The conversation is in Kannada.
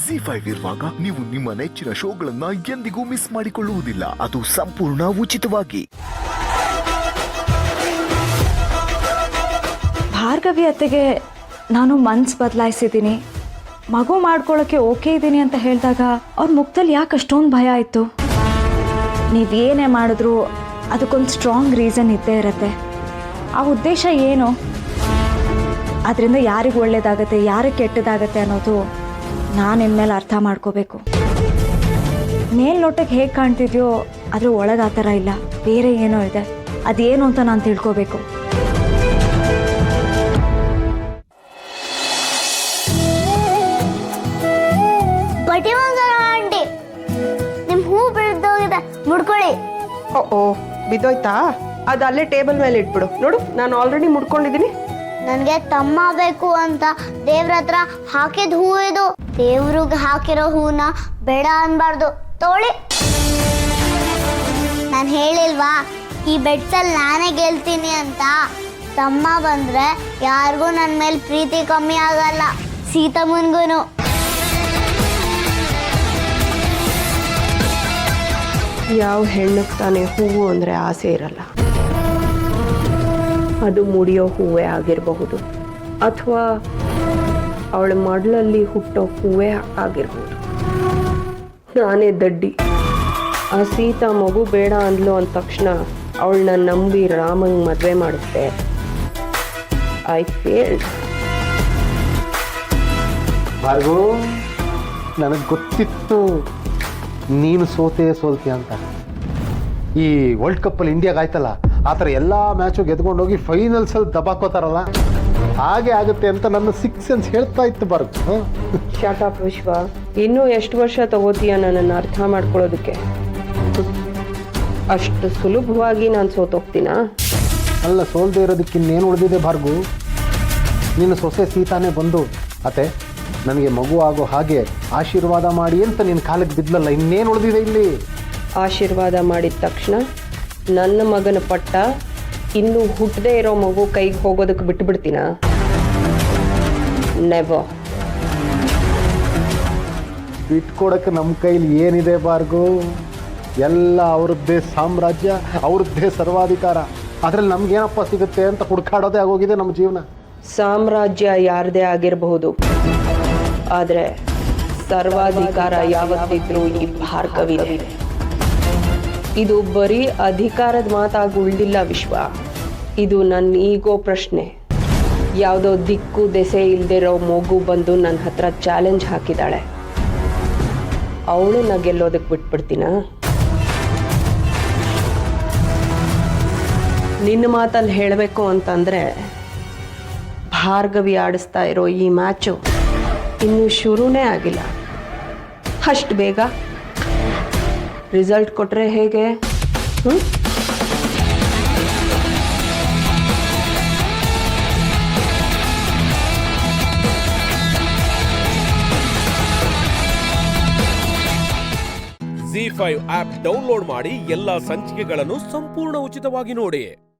ಜಿ5 ಇರುವಾಗ ನೀವು ನಿಮ್ಮ ನೆಚ್ಚಿನ ಶೋಗಳನ್ನ ಎಂದಿಗೂ ಮಿಸ್ ಮಾಡಿಕೊಳ್ಳುವುದಿಲ್ಲ. ಅದು ಸಂಪೂರ್ಣ ಉಚಿತವಾಗಿ. ಭಾರ್ಗವಿ ಅತ್ತೆಗೆ ನಾನು ಮನ್ಸು ಬದಲಾಯಿಸಿದ್ದೀನಿ, ಮಗು ಮಾಡ್ಕೊಳ್ಳೋಕ್ಕೆ ಓಕೆ ಇದ್ದೀನಿ ಅಂತ ಹೇಳಿದಾಗ ಅವ್ರ ಮುಖದಲ್ಲಿ ಯಾಕೆ ಅಷ್ಟೊಂದು ಭಯ ಆಯಿತು? ನೀವೇನೇ ಮಾಡಿದ್ರೂ ಅದಕ್ಕೊಂದು ಸ್ಟ್ರಾಂಗ್ ರೀಸನ್ ಇದ್ದೇ ಇರುತ್ತೆ. ಆ ಉದ್ದೇಶ ಏನು? ಅದರಿಂದ ಯಾರಿಗೆ ಒಳ್ಳೇದಾಗತ್ತೆ, ಯಾರಿಗೆ ಕೆಟ್ಟದಾಗತ್ತೆ ಅನ್ನೋದು ನಾನು ಇನ್ಮೇಲೆ ಅರ್ಥ ಮಾಡ್ಕೋಬೇಕು. ಮೇಲ್ನೋಟಕ್ಕೆ ಹೇಗೆ ಕಾಣ್ತಿದ್ಯೋ ಅದ್ರ ಒಳಗೆ ಆ ಥರ ಇಲ್ಲ, ಬೇರೆ ಏನೋ ಇದೆ. ಅದೇನು ಅಂತ ನಾನು ತಿಳ್ಕೋಬೇಕು. ಆಂಟಿ ನಿಮ್ ಹೂ ಬಿದ್ದೋಗಿದೆ, ಮುಡ್ಕೊಳ್ಳಿ. ಓ ಬಿದ್ದೋಯ್ತಾ? ಅದು ಅಲ್ಲೇ ಟೇಬಲ್ ಮೇಲೆ ಇಟ್ಬಿಡು. ನೋಡು, ನಾನು ಆಲ್ರೆಡಿ ಮುಡ್ಕೊಂಡಿದ್ದೀನಿ. ನನಗೆ ತಮ್ಮ ಬೇಕು ಅಂತ ದೇವ್ರ ಹತ್ರ ಹಾಕಿದ ಹೂ ಇದು. ದೇವ್ರಿಗೆ ಹಾಕಿರೋ ಹೂನ ಬೇಡ ಅನ್ಬಾರ್ದು. ತೋಳಿ, ನಾನು ಹೇಳಿಲ್ವಾ ಈ ಬೆಟ್ಸಲ್ಲಿ ನಾನೇ ಗೆಲ್ತೀನಿ ಅಂತ? ತಮ್ಮ ಬಂದ್ರೆ ಯಾರಿಗೂ ನನ್ನ ಮೇಲೆ ಪ್ರೀತಿ ಕಮ್ಮಿ ಆಗಲ್ಲ, ಸೀತಮ್ಮನ್ಗೂನು. ಯಾವ ಹೆಣ್ಣಕ್ಕೆ ತಾನೇ ಹೂವು ಅಂದರೆ ಆಸೆ ಇರಲ್ಲ. ಅದು ಮುಡಿಯೋ ಹೂವೇ ಆಗಿರಬಹುದು, ಅಥವಾ ಅವಳ ಮಡಲಲ್ಲಿ ಹುಟ್ಟೋ ಹೂವೇ ಆಗಿರ್ಬೋದು. ನಾನೇ ದಡ್ಡಿ. ಆ ಸೀತಾ ಮಗು ಬೇಡ ಅಂದ್ಲು ಅಂದ ತಕ್ಷಣ ಅವಳನ್ನ ನಂಬಿ ರಾಮಂಗೆ ಮದುವೆ ಮಾಡುತ್ತೆ. I failed. ಭಾರ್ಗು, ನನಗೆ ಗೊತ್ತಿತ್ತು ನೀನು ಸೋಲ್ತೀಯ ಅಂತ. ಈ ವರ್ಲ್ಡ್ ಕಪ್ಪಲ್ಲಿ ಇಂಡಿಯಾಗೆ ಆಯ್ತಲ್ಲ, ಆ ಥರ ಎಲ್ಲ ಮ್ಯಾಚು ಗೆದ್ಕೊಂಡೋಗಿ ಫೈನಲ್ಸಲ್ಲಿ ದಬಾಕೋತಾರಲ್ಲ, ಹಾಗೆ ಆಗುತ್ತೆ ಅಂತ ನನ್ನ ಸಿಕ್ಸ್ ಸೆನ್ಸ್ ಹೇಳ್ತಾ ಇತ್ತು. ಭಾರ್ಗು, ಶಾಟ್ ಆಫ್ ವಿಶ್ವ. ಇನ್ನೂ ಎಷ್ಟು ವರ್ಷ ತಗೋತೀಯ ನನ್ನನ್ನು ಅರ್ಥ ಮಾಡ್ಕೊಳ್ಳೋದಕ್ಕೆ? ಅಷ್ಟು ಸುಲಭವಾಗಿ ನಾನು ಸೋತೋಗ್ತೀನಾ? ಅಲ್ಲ, ಸೋಲ್ದೇ ಇರೋದಕ್ಕೆ ಇನ್ನೇನು ಉಳಿದಿದೆ ಭಾರ್ಗು? ನಿನ್ನ ಸೊಸೆ ಸೀತಾನೇ ಬಂದು ಅತ್ತೆ ನನಗೆ ಮಗು ಆಗೋ ಹಾಗೆ ಆಶೀರ್ವಾದ ಮಾಡಿ ಅಂತ ನಿನ್ನ ಕಾಲಕ್ಕೆ ಬಿದ್ದಲಲ್ಲ, ಇನ್ನೇನು ಉಳಿದಿದೆ ಇಲ್ಲಿ? ಆಶೀರ್ವಾದ ಮಾಡಿದ ತಕ್ಷಣ ನನ್ನ ಮಗನ ಪಟ್ಟ ಇನ್ನೂ ಹುಟ್ಟದೇ ಇರೋ ಮಗು ಕೈಗೆ ಹೋಗೋದಕ್ಕೆ ಬಿಟ್ಬಿಡ್ತೀನ? ನೆವರ್. ಬಿಟ್ಕೊಡಕ್ಕೆ ನಮ್ಮ ಕೈಲಿ ಏನಿದೆ ಭಾರ್ಗು? ಎಲ್ಲ ಅವ್ರದ್ದೇ ಸಾಮ್ರಾಜ್ಯ, ಅವ್ರದ್ದೇ ಸರ್ವಾಧಿಕಾರ. ಅದರಲ್ಲಿ ನಮ್ಗೇನಪ್ಪ ಸಿಗುತ್ತೆ ಅಂತ ಹುಡುಕಾಡೋದೇ ಆಗೋಗಿದೆ ನಮ್ಮ ಜೀವನ. ಸಾಮ್ರಾಜ್ಯ ಯಾರದೇ ಆಗಿರಬಹುದು, ಆದರೆ ಸರ್ವಾಧಿಕಾರ ಯಾವತ್ತಿದ್ರೂ ಈ ಭಾರ್ಗವಿದೆ. ಇದು ಬರೀ ಅಧಿಕಾರದ ಮಾತಾಗಿ ಉಳಿದಿಲ್ಲ ವಿಶ್ವ, ಇದು ನನ್ನ ಈಗೋ ಪ್ರಶ್ನೆ. ಯಾವುದೋ ದಿಕ್ಕು ದೆಸೆ ಇಲ್ದಿರೋ ಮಗು ಬಂದು ನನ್ನ ಹತ್ರ ಚಾಲೆಂಜ್ ಹಾಕಿದಾಳೆ, ಅವಳನ್ನ ಗೆಲ್ಲೋದಕ್ಕೆ ಬಿಟ್ಬಿಡ್ತೀನ? ನಿನ್ನ ಮಾತಲ್ಲಿ ಹೇಳಬೇಕು ಅಂತಂದರೆ, ಭಾರ್ಗವಿ ಆಡಿಸ್ತಾ ಇರೋ ಈ ಮ್ಯಾಚು ಇನ್ನೂ ಶುರುನೇ ಆಗಿಲ್ಲ. ಅಷ್ಟು ಬೇಗ ರಿಸಲ್ಟ್ ಕೊಟ್ಟರೆ ಹೇಗೆ? ಜಿ5 ಆಪ್ ಡೌನ್ಲೋಡ್ ಮಾಡಿ ಎಲ್ಲಾ ಸಂಚಿಕೆಗಳನ್ನು ಸಂಪೂರ್ಣ ಉಚಿತವಾಗಿ ನೋಡಿ.